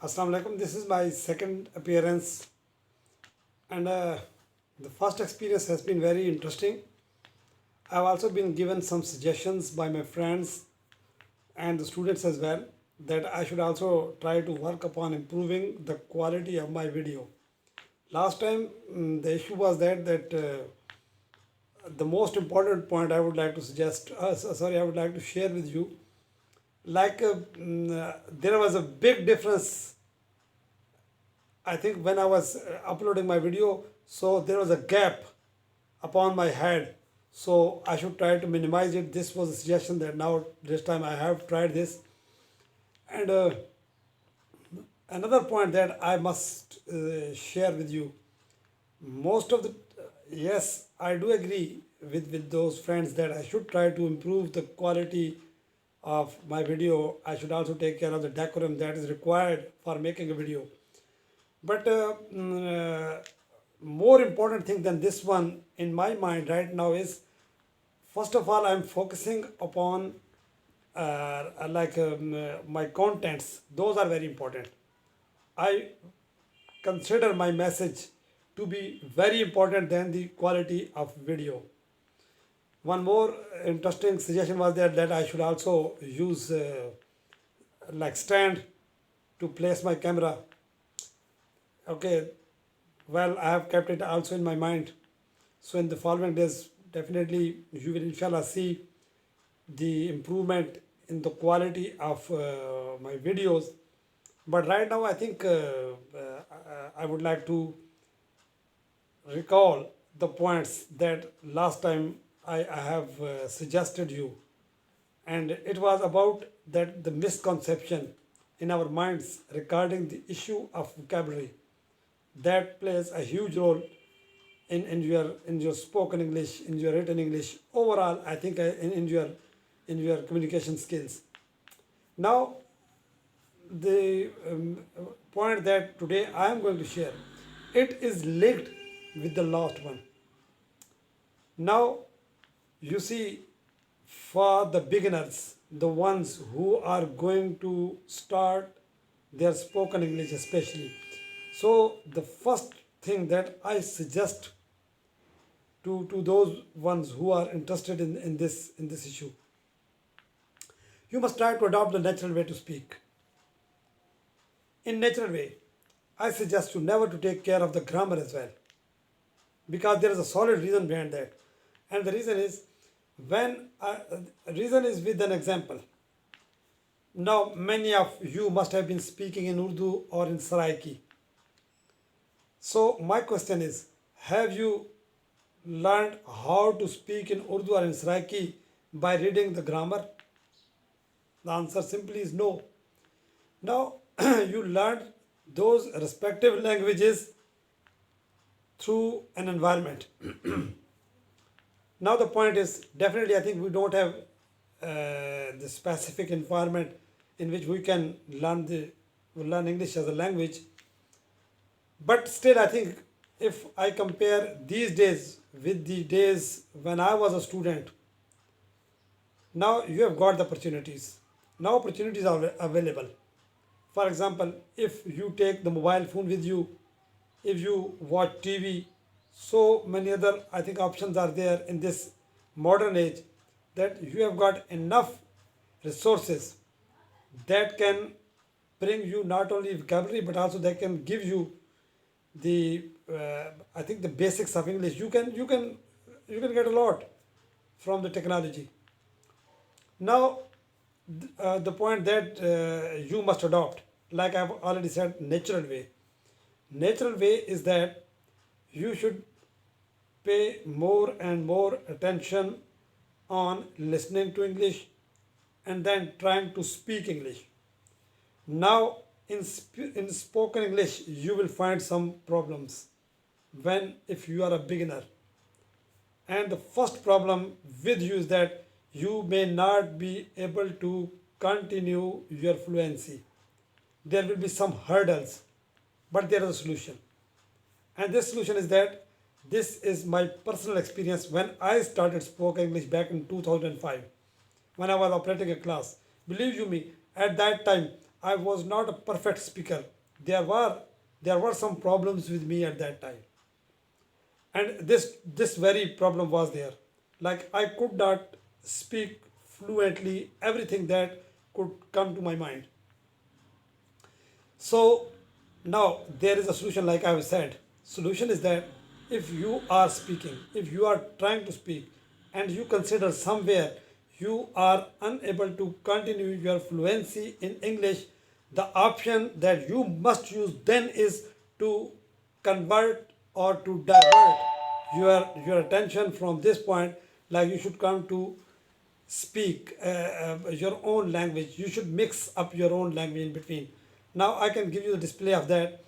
Assalamu alaikum. This is my second appearance, and the first experience has been very interesting. I've also been given some suggestions by my friends and the students as well that I should also try to work upon improving the quality of my video. Last time, the issue was that the most important point I would like to suggest, I would like to share with you. There was a big difference. I think when I was uploading my video, so there was a gap upon my head. So I should try to minimize it. This was a suggestion that now this time I have tried this. And another point that I must share with you. Most of the yes, I do agree with those friends that I should try to improve the quality of my video. I should also take care of the decorum that is required for making a video. But more important thing than this one in my mind right now is, first of all, I'm focusing upon my contents. Those are very important. I consider my message to be very important than the quality of video. One more interesting suggestion was that I should also use like stand to place my camera. Okay, well, I have kept it also in my mind. So in the following days, definitely you will inshallah see the improvement in the quality of my videos. But right now, I think I would like to recall the points that last time I have suggested you, and it was about that the misconception in our minds regarding the issue of vocabulary that plays a huge role in your spoken English, in your written English, overall. I think in your communication skills. Now, the point that today I am going to share, it is linked with the last one. Now, you see, for the beginners, the ones who are going to start their spoken English, especially. So, the first thing that I suggest to those ones who are interested in this issue, you must try to adopt the natural way to speak. In natural way, I suggest you never to take care of the grammar as well, because there is a solid reason behind that, and the reason is when reason is with an example. Now, many of you must have been speaking in Urdu or in Saraiki. So, my question is, have you learned how to speak in Urdu or in Saraiki by reading the grammar? The answer simply is no. Now, you learned those respective languages through an environment. Now, the point is, definitely, I think we don't have the specific environment in which we can learn English as a language. But still, I think if I compare these days with the days when I was a student, now you have got the opportunities. Now opportunities are available. For example, if you take the mobile phone with you, if you watch TV, so many other, I think, options are there in this modern age, that you have got enough resources that can bring you not only vocabulary but also they can give you the I think the basics of English. You can get a lot from the technology. Now, the point that you must adopt, like I've already said, natural way. Natural way is that you should pay more and more attention on listening to English and then trying to speak English. Now, in spoken English, you will find some problems when if you are a beginner. And the first problem with you is that you may not be able to continue your fluency. There will be some hurdles, but there is a solution. And this solution is that this is my personal experience when I started spoken English back in 2005 when I was operating a class. Believe you me, at that time I was not a perfect speaker. There were there were some problems with me at that time, and this very problem was there. Like I could not speak fluently everything that could come to my mind. So now there is a solution, like I have said. Solution is that if you are speaking, if you are trying to speak, and you consider somewhere you are unable to continue your fluency in English, the option that you must use then is to convert or to divert your attention from this point. Like you should come to speak your own language. You should mix up your own language in between. Now I can give you the display of that.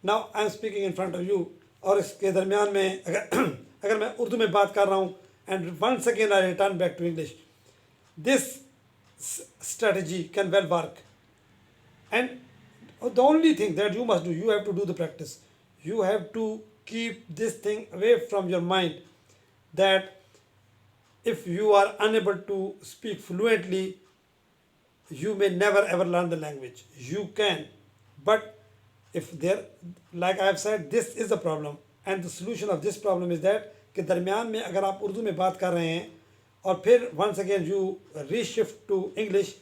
Now I am speaking in front of you, और इसके दरमियान में अगर अगर मैं उर्दू में बात कर रहा हूँ, and once again I return back to English, this strategy can well work. And the only thing that you must do, you have to do the practice. You have to keep this thing away from your mind, that if you are unable to speak fluently, you may never ever learn the language. You can, but if there, like I have said, this is the problem, and the solution of this problem is that कि दरमियान में अगर आप उर्दू में बात कर रहे हैं और फिर once again you reshift to English,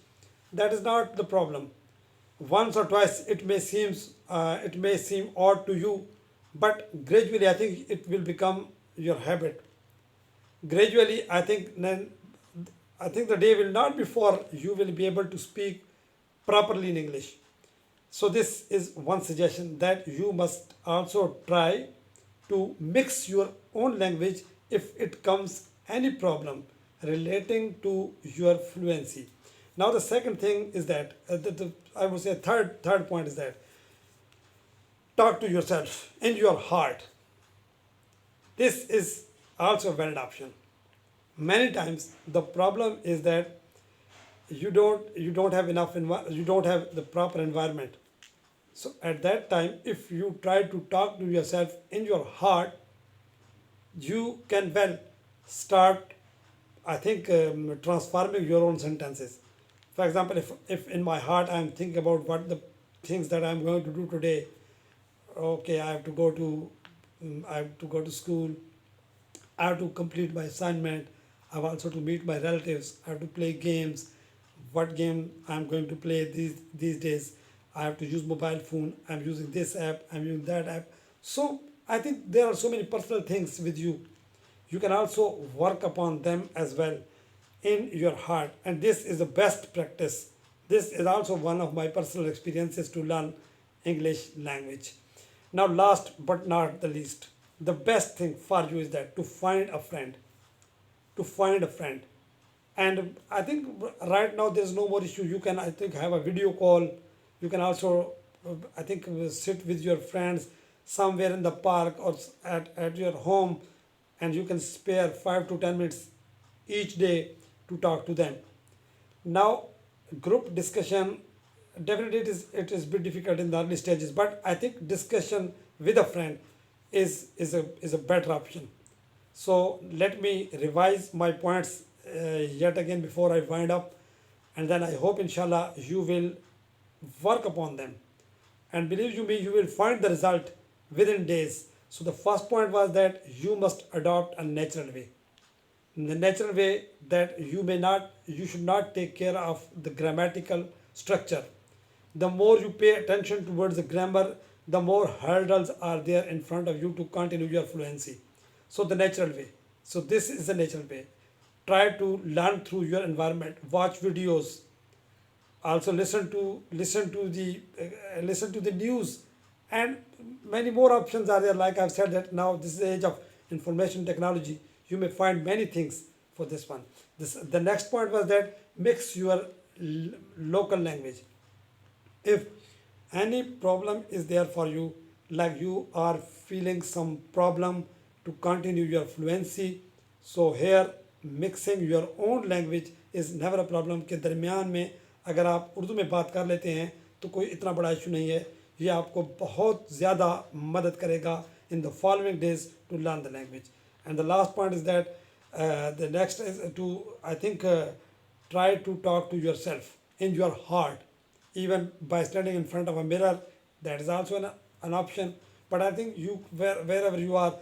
that is not the problem. Once or twice it may seem odd to you, but gradually I think it will become your habit. Gradually I think the day will not be far you will be able to speak properly in English. So this is one suggestion, that you must also try to mix your own language if it comes any problem relating to your fluency. Now the second thing is that I would say third point is that talk to yourself in your heart. This is also a valid option. Many times the problem is that you don't have you don't have the proper environment. So at that time, if you try to talk to yourself in your heart, you can well start, I think, transforming your own sentences. For example, if in my heart I am thinking about what the things that I am going to do today, okay, I have to go to school, I have to complete my assignment, I have also to meet my relatives, I have to play games, what game I am going to play these days, I have to use mobile phone, I'm using this app, I'm using that app. So I think there are so many personal things with you. You can also work upon them as well in your heart, and this is the best practice. This is also one of my personal experiences to learn English language. Now, last but not the least, the best thing for you is that to find a friend. To find a friend. And I think right now there's no more issue. You can, I think, have a video call. You can also, I think, sit with your friends somewhere in the park or at your home, and you can spare 5 to 10 minutes each day to talk to them. Now, group discussion, definitely it is a bit difficult in the early stages, but I think discussion with a friend is a better option. So let me revise my points yet again before I wind up, and then I hope inshallah you will work upon them, and believe you me, you will find the result within days. So the first point was that you must adopt a natural way. In the natural way, that you should not take care of the grammatical structure. The more you pay attention towards the grammar, the more hurdles are there in front of you to continue your fluency. So the natural way. So this is the natural way. Try to learn through your environment. Watch videos. Also listen to the news, and many more options are there. Like I've said, that now this is the age of information technology. You may find many things for this one. The next point was that mix your local language. If any problem is there for you, like you are feeling some problem to continue your fluency, so here mixing your own language is never a problem. के दरमियान में अगर आप उर्दू में बात कर लेते हैं तो कोई इतना बड़ा इशू नहीं है. ये आपको बहुत ज़्यादा मदद करेगा in the following days to learn the language. And the last point is that the next is to, I think, try to talk to yourself in your heart. even by standing in front of a mirror, that is also an option. But I think wherever you are,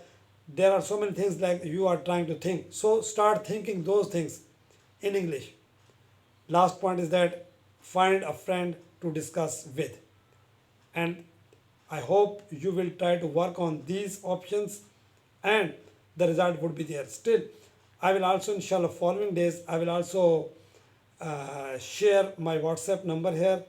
there are so many things like you are trying to think, so start thinking those things in English. Last point is that find a friend to discuss with, and I hope you will try to work on these options, and the result would be there. Still, I will also, inshallah, following days, I will also share my WhatsApp number here.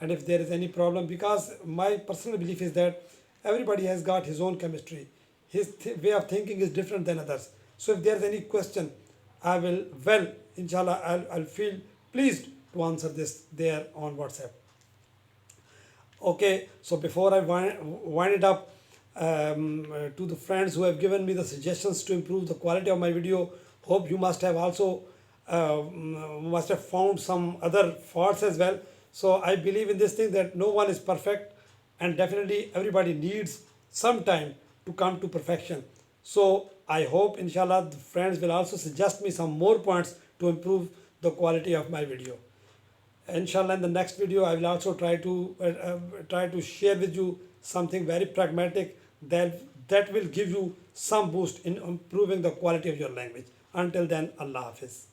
And if there is any problem, because my personal belief is that everybody has got his own chemistry, his way of thinking is different than others. So if there is any question, I will, well, inshallah, I'll feel pleased to answer this there on WhatsApp. Okay, so before I wind it up, to the friends who have given me the suggestions to improve the quality of my video, hope you must have also must have found some other faults as well. So I believe in this thing that no one is perfect, and definitely everybody needs some time to come to perfection. So I hope, inshallah, the friends will also suggest me some more points to improve the quality of my video. Inshallah, in the next video, I will also try to share with you something very pragmatic that will give you some boost in improving the quality of your language. Until then, Allah Hafiz.